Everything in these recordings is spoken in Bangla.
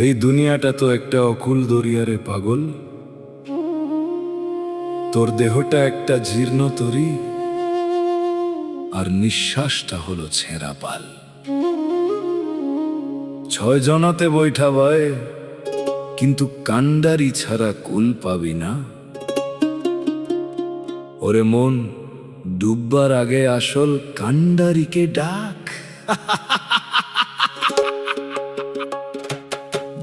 এই দুনিয়াটা তো একটা অকুল দরিয়ারে পাগল। তোর দেহটা একটা জীর্ণ তরি, আর নিঃশ্বাসটা হলো ছেঁড়া পাল। 6 জনাতে বৈঠা বয়, কিন্তু কান্ডারি ছাড়া কুল পাবি না। ওরে মন, ডুববার আগে আসল কান্ডারিকে ডাক।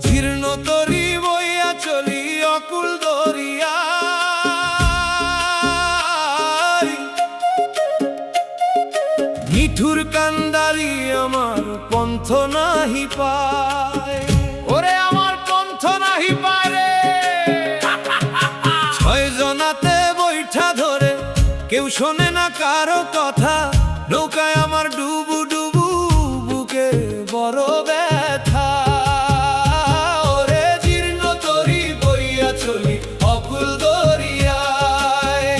জীর্ণ তরি বইয়া চলি অকুল দরিয়া, নিঠুর কান্ডারি আমার পন্থ নাহি পায়। ওরে আমার পন্থ নাহি পায় রে। 6 জনাতে বৈঠা ধরে, কেউ শোনে না কারো কথা। নৌকায় আমার ডুবু ডুবু, বুকে বড় ব্যথা। ওরে জীর্ণ তরি বইয়া চলি অকুল দরিয়ায়।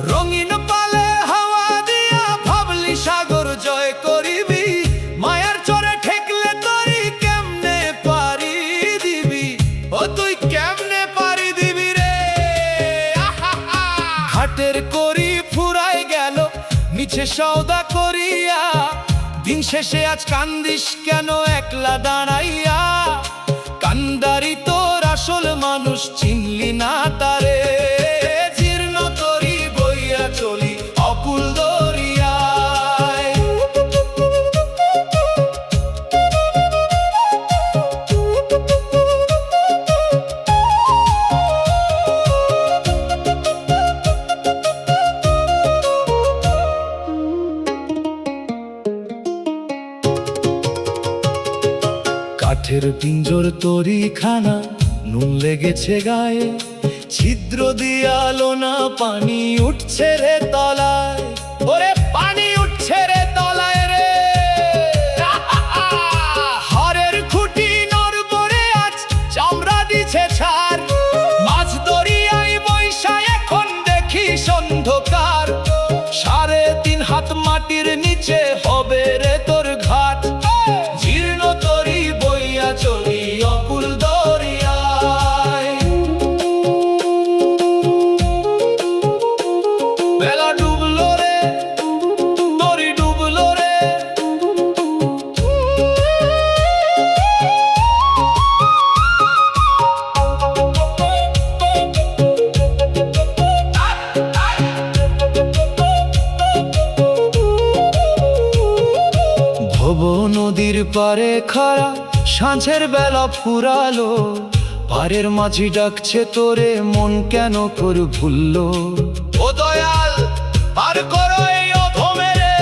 রঙিন পালে হাওয়া দিয়া ভাবলি সাগর জয় করিবি। মায়ার চরে ঠেকলে তরি কেমনে পারি দিবি। ও তুই কেমনে পারি দিবি রে। হাটের করি ফুরাই গেল মিছে সওদা করিয়া। দিন শেষে আজ কান্দিস কেন একলা দাঁড়াইয়া। কান্দারি তোর আসল মানুষ, চিনলি না তারে। জীর্ণ তরি বইয়া চলি অকুল দরিয়ায়। কাঠের পিঞ্জর তরি খানা, নুন লেগেছে গায়ে। ছিদ্র দিয়ালো না, পানি উঠছে রে তলায়। ওরে পানি উঠছে রে তলায় রে। হাড়ের খুঁটি নড়বড়ে আজ চামড়া দিছে ছাড়। মাছ দরিয়ায় বৈশা এখন দেখি অন্ধকার। 3.5 হাত মাটির নিচে হবে রে তোর ঘাট। জীর্ণ তরি বইয়া চলি অকুল দরিয়ায়। বেলা ডুবলো রে, তরি ডুবলো রে। ভব নদীর পারে খাড়া, সাঁঝের বেলা ফুরালো। পারের মাঝি ডাকছে তোরে, মন কেন কর ভুললো। ও দয়াল, পার করো এই অধমেরে।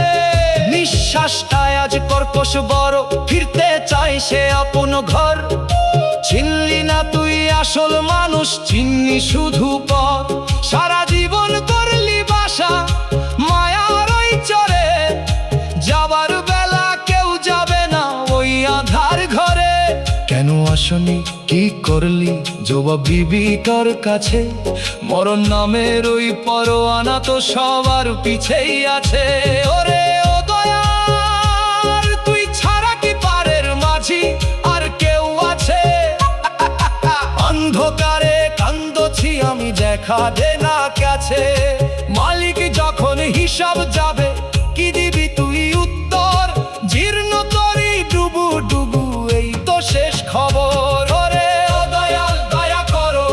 নিঃশ্বাসটায় আজ কর্কশ বড়, ফিরতে চাই সে আপন ঘর। চিনলি না তুই আসল মানুষ, চিনলি শুধু পথ। সারা জীবন করলি বাসা মায়ার ওই চরে। যাবার বেলা কেউ যাবে না ওই আধার ঘরে। কেন আসনি, কি করলি, জবাব দিবি কার কাছে। মরণ নামের ওই পরোয়ানা তো সবার পিছেই আছে। ওরে ও দয়াল, তুই ছাড়া কি পারের মাঝি আর কেউ আছে। অন্ধকারে কান্দছি আমি, দেখা দে না কাছে। মালিক যখন হিসাব যাবে, কি দিবি তুই উত্তর। জীর্ণ তরি ডুবু ডুবু, এই তো শেষ খবর। ওরে ও দয়াল, দয়া করো,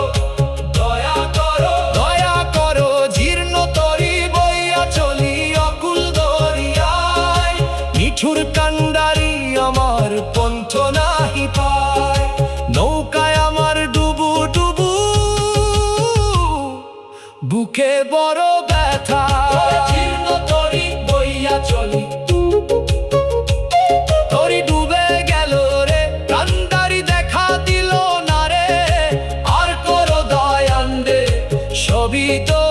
দয়া করো, দয়া করো। জীর্ণ তরি বইয়া চলি অকুল দরিয়ায়। নিঠুর কান্ডারি আমার পন্থ নাহি পায়। নৌকায় আমার ডুবু ডুবু, বুকে বড় ব্যথা। জীর্ণ তরি বইয়া চলি, তরি ডুবে গেল রে। কান্ডারি দেখা দিল না রে। আর করো দয়ান্দে, সবই তো